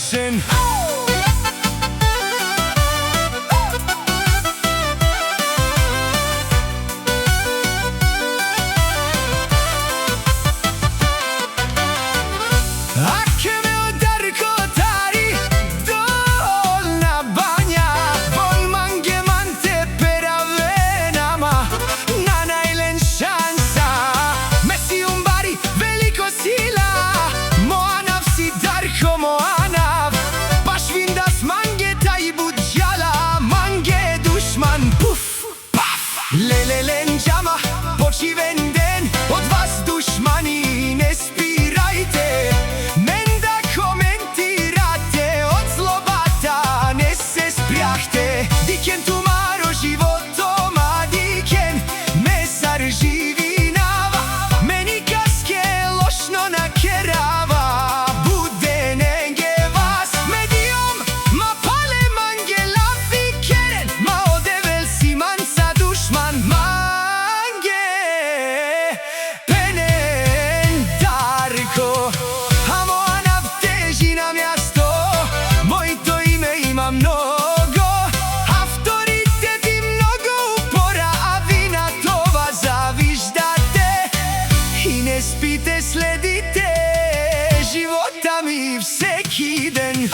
завршен. Lelelen джама, почивен ден, од вас душмани не спирајте. Мен да коментирате, од злобата не се спряхте. Дикен тумаро живото, ма дикен месар живинава. Мени каске лошно накерава, буден енге вас. Медиум, ма пале мангела фикерен, ма одевел си манса душман. Mange Penen Darko, amo anav teži na mjesto, moito ime ima mnogo, autoritet i mnogo upora, a vi na to vas zaviždate i ne spite, sledite života mi всеки ден.